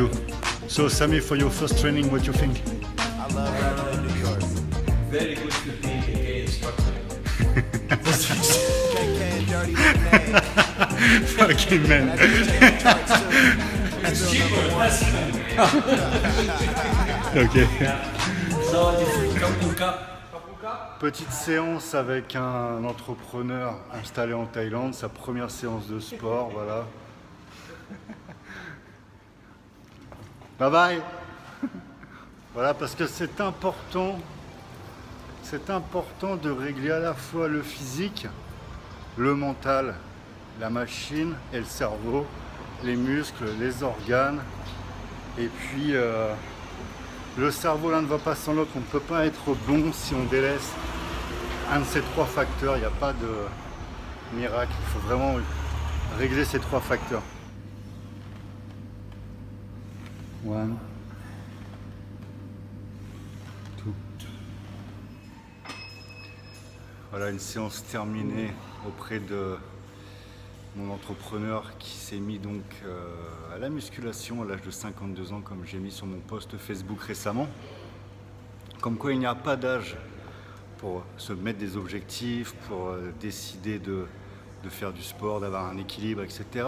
do. So Sammy, for your first training, what do you think? I love rapping in New York. Very good to be a gay instructor. KK and Dirty Lemonade. Fucking man. It's cheaper, less Ok. So this is Couple Cup. Petite séance avec un entrepreneur installé en Thaïlande, sa première séance de sport, voilà. Bye bye. Voilà, parce que c'est important de régler à la fois le physique, le mental, la machine et le cerveau, les muscles, les organes. Et puis le cerveau, l'un ne va pas sans l'autre. On ne peut pas être bon si on délaisse un de ces trois facteurs. Il n'y a pas de miracle. Il faut vraiment régler ces trois facteurs. One, two. Voilà une séance terminée auprès de mon entrepreneur qui s'est mis donc à la musculation à l'âge de 52 ans, comme j'ai mis sur mon post Facebook récemment. Comme quoi il n'y a pas d'âge pour se mettre des objectifs, pour décider de faire du sport, d'avoir un équilibre, etc.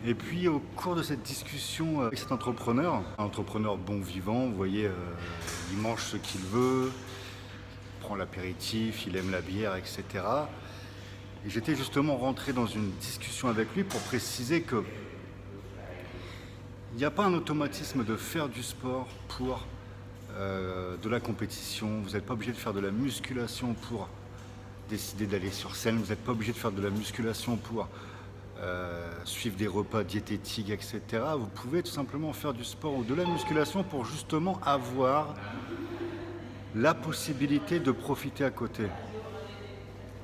Et puis au cours de cette discussion avec cet entrepreneur, un entrepreneur bon vivant, vous voyez, il mange ce qu'il veut, il prend l'apéritif, il aime la bière, etc. Et j'étais justement rentré dans une discussion avec lui pour préciser que il n'y a pas un automatisme de faire du sport pour de la compétition. Vous n'êtes pas obligé de faire de la musculation pour décider d'aller sur scène. Vous n'êtes pas obligé de faire de la musculation pour suivre des repas diététiques, etc. Vous pouvez tout simplement faire du sport ou de la musculation pour justement avoir la possibilité de profiter à côté.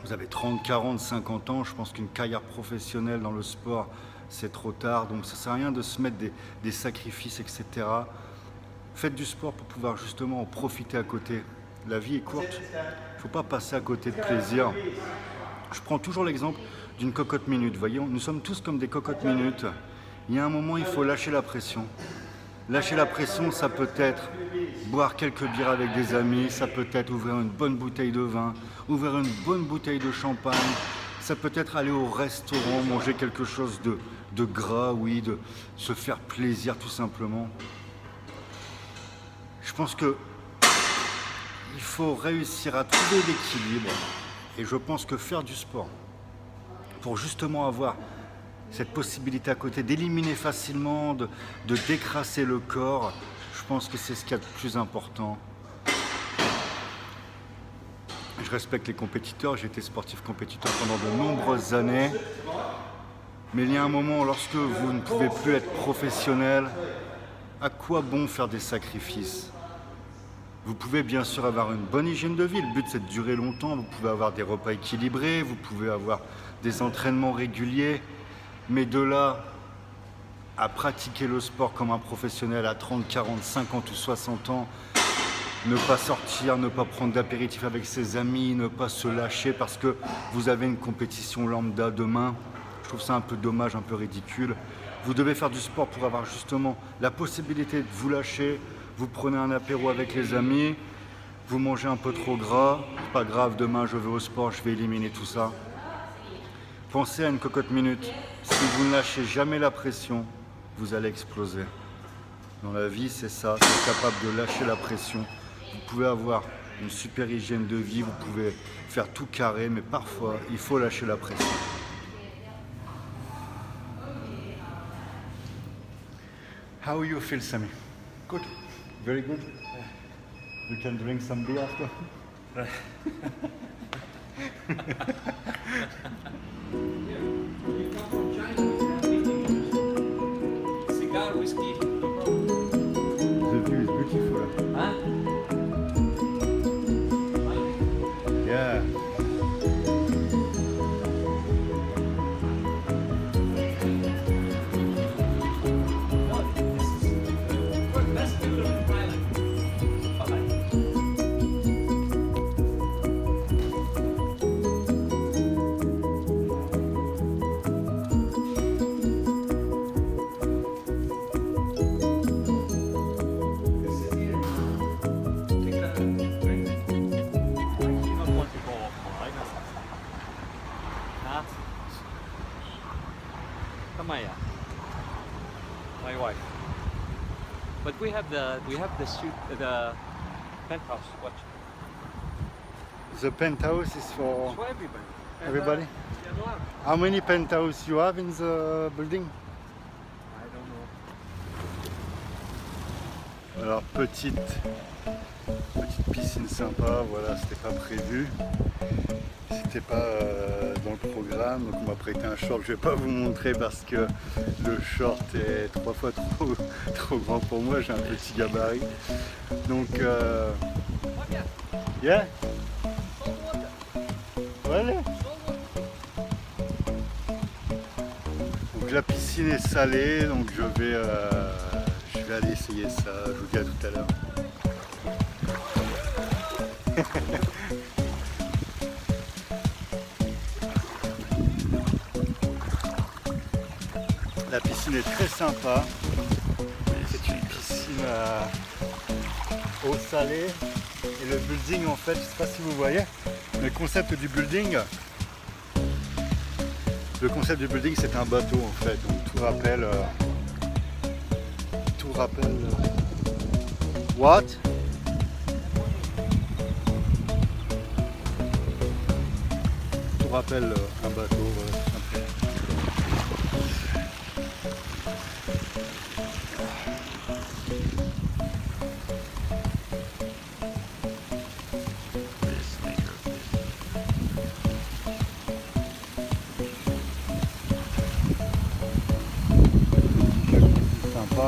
Vous avez 30, 40, 50 ans, je pense qu'une carrière professionnelle dans le sport, c'est trop tard, donc ça ne sert à rien de se mettre des sacrifices, etc. Faites du sport pour pouvoir justement en profiter à côté. La vie est courte, il ne faut pas passer à côté de plaisir. Je prends toujours l'exemple d'une cocotte minute, voyez, nous sommes tous comme des cocottes minutes. Il y a un moment, il faut lâcher la pression. Lâcher la pression, ça peut être boire quelques bières avec des amis, ça peut être ouvrir une bonne bouteille de vin, ouvrir une bonne bouteille de champagne, ça peut être aller au restaurant, manger quelque chose de gras, oui, de se faire plaisir tout simplement. Je pense que il faut réussir à trouver l'équilibre et je pense que faire du sport pour justement avoir cette possibilité à côté d'éliminer facilement, de décrasser le corps, je pense que c'est ce qu'il y a de plus important. Je respecte les compétiteurs, j'ai été sportif compétiteur pendant de nombreuses années, mais il y a un moment, lorsque vous ne pouvez plus être professionnel, à quoi bon faire des sacrifices? Vous pouvez bien sûr avoir une bonne hygiène de vie, le but c'est de durer longtemps, vous pouvez avoir des repas équilibrés, vous pouvez avoir des entraînements réguliers, mais de là à pratiquer le sport comme un professionnel à 30, 40, 50 ou 60 ans, ne pas sortir, ne pas prendre d'apéritif avec ses amis, ne pas se lâcher parce que vous avez une compétition lambda demain, je trouve ça un peu dommage, un peu ridicule. Vous devez faire du sport pour avoir justement la possibilité de vous lâcher. Vous prenez un apéro avec les amis, vous mangez un peu trop gras, pas grave, demain je vais au sport, je vais éliminer tout ça. Pensez à une cocotte minute, si vous ne lâchez jamais la pression, vous allez exploser. Dans la vie, c'est ça, c'est capable de lâcher la pression. Vous pouvez avoir une super hygiène de vie, vous pouvez faire tout carré, mais parfois, il faut lâcher la pression. How you feel, Sammy? Good. Very good. You can drink some beer after. Cigar, whiskey. The view is beautiful. Huh? Yeah. my wife. But we have the penthouse. Watch. The penthouse is for For everybody. And, everybody? you have a lounge. How many penthouse you have in the building? I don't know. Alors petite piscine sympa, voilà, c'était pas prévu, c'était pas dans le programme, donc on m'a prêté un short, je vais pas vous montrer parce que le short est 3 fois trop grand pour moi, j'ai un petit gabarit, donc yeah, voilà. Donc la piscine est salée, donc je vais aller essayer ça, je vous dis à tout à l'heure. La piscine est très sympa, c'est une piscine eau salée et le building en fait, je ne sais pas si vous voyez, le concept du building c'est un bateau en fait, donc tout rappelle what? Tout rappelle un bateau, voilà, tout simplement. Sympa.